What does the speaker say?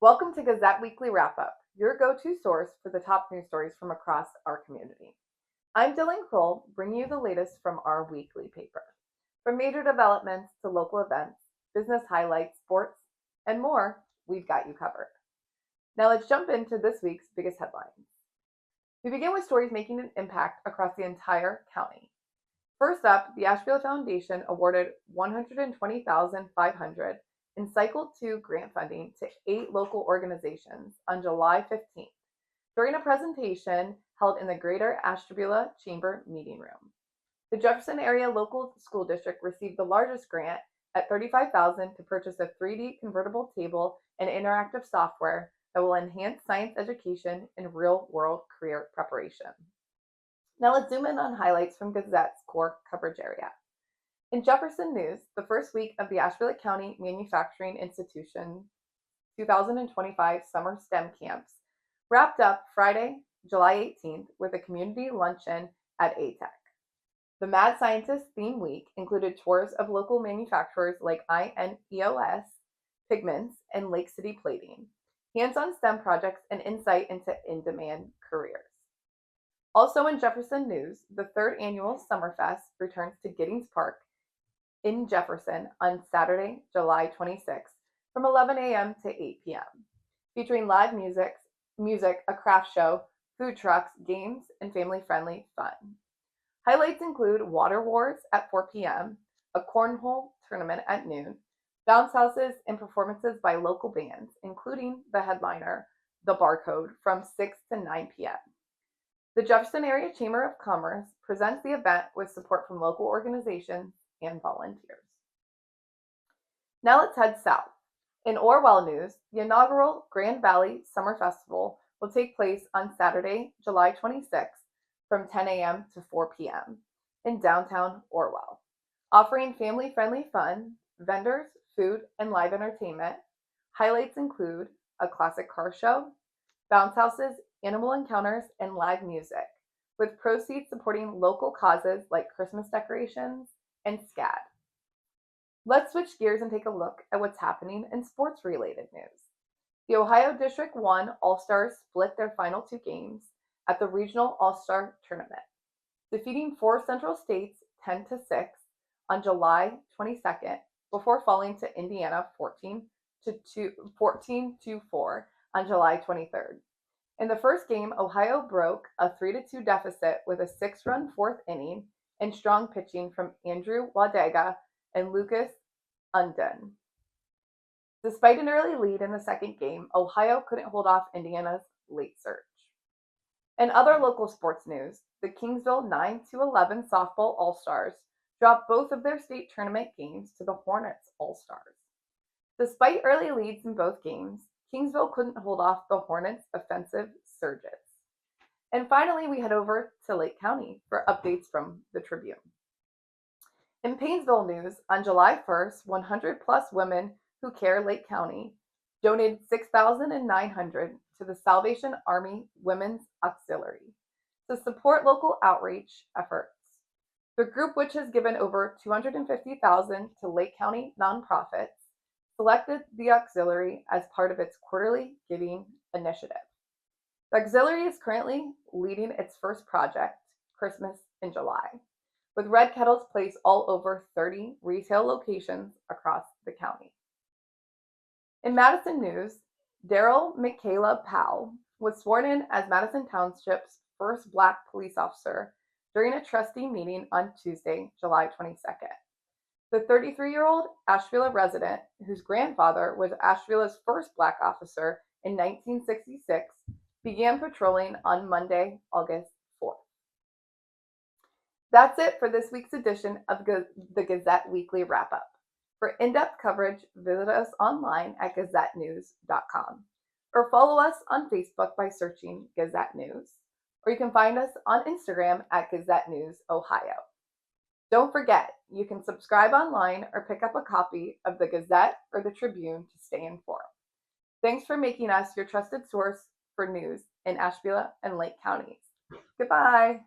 Welcome to Gazette Weekly Wrap Up, your go-to source for the top news stories from across our community. I'm Dylan Kroll, bringing you the latest from our weekly paper. From major developments to local events, business highlights, sports, and more, we've got you covered. Now let's jump into this week's biggest headlines. We begin with stories making an impact across the entire county. First up, the Ashtabula Foundation awarded $120,500 in Cycle 2 grant funding to 8 local organizations on July 15th during a presentation held in the Greater Ashtabula Chamber meeting room. The Jefferson Area Local School District received the largest grant at $35,000 to purchase a 3D convertible table and interactive software that will enhance science education and real-world career preparation. Now let's zoom in on highlights from Gazette's core coverage area. In Jefferson news, the first week of the Ashtabula County Manufacturing Institution 2025 Summer STEM Camps wrapped up Friday, July 18th with a community luncheon at ATEC. The Mad Scientist theme week included tours of local manufacturers like INEOS, Pigments, and Lake City Plating, hands-on STEM projects, and insight into in-demand careers. Also in Jefferson news, the third annual Summerfest returns to Giddings Park in Jefferson on Saturday, July 26th from 11 a.m. to 8 p.m., featuring live music, a craft show, food trucks, games, and family-friendly fun. Highlights include water wars at 4 p.m., a cornhole tournament at noon, bounce houses, and performances by local bands, including the headliner, The Barcode, from 6 to 9 p.m. The Jefferson Area Chamber of Commerce presents the event with support from local organizations and volunteers. Now let's head south. In Orwell news, the inaugural Grand Valley Summer Festival will take place on Saturday, July 26th from 10 a.m. to 4 p.m. in downtown Orwell, offering family-friendly fun, vendors, food, and live entertainment. Highlights include a classic car show, bounce houses, animal encounters, and live music, with proceeds supporting local causes like Christmas decorations and SCAD. Let's switch gears and take a look at what's happening in sports-related news. The Ohio District 1 All-Stars split their final 2 games at the Regional All-Star Tournament, defeating 4 Central States 10-6 on July 22nd before falling to Indiana 14-4 on July 23rd. In the first game, Ohio broke a 3-2 deficit with a 6-run 4th inning and strong pitching from Andrew Wadaga and Lucas Undon. Despite an early lead in the second game, Ohio couldn't hold off Indiana's late surge. In other local sports news, the Kingsville 9-11 softball All-Stars dropped both of their state tournament games to the Hornets All-Stars. Despite early leads in both games, Kingsville couldn't hold off the Hornets' offensive surges. And finally, we head over to Lake County for updates from the Tribune. In Paynesville news, on July 1st, 100-plus women who care Lake County donated $6,900 to the Salvation Army Women's Auxiliary to support local outreach efforts. The group, which has given over $250,000 to Lake County nonprofits, selected the auxiliary as part of its quarterly giving initiative. The auxiliary is currently leading its first project, Christmas in July, with red kettles placed all over 30 retail locations across the county. In Madison news, Daryl Michaela Powell was sworn in as Madison Township's first Black police officer during a trustee meeting on Tuesday, July 22nd. The 33-year-old Ashtabula resident, whose grandfather was Ashtabula's first Black officer in 1966, began patrolling on Monday, August 4th. That's it for this week's edition of the Gazette Weekly Wrap Up. For in-depth coverage, visit us online at gazettenews.com or follow us on Facebook by searching Gazette News, or you can find us on Instagram at Gazette News Ohio. Don't forget, you can subscribe online or pick up a copy of the Gazette or the Tribune to stay informed. Thanks for making us your trusted source for news in Ashtabula and Lake counties. Goodbye.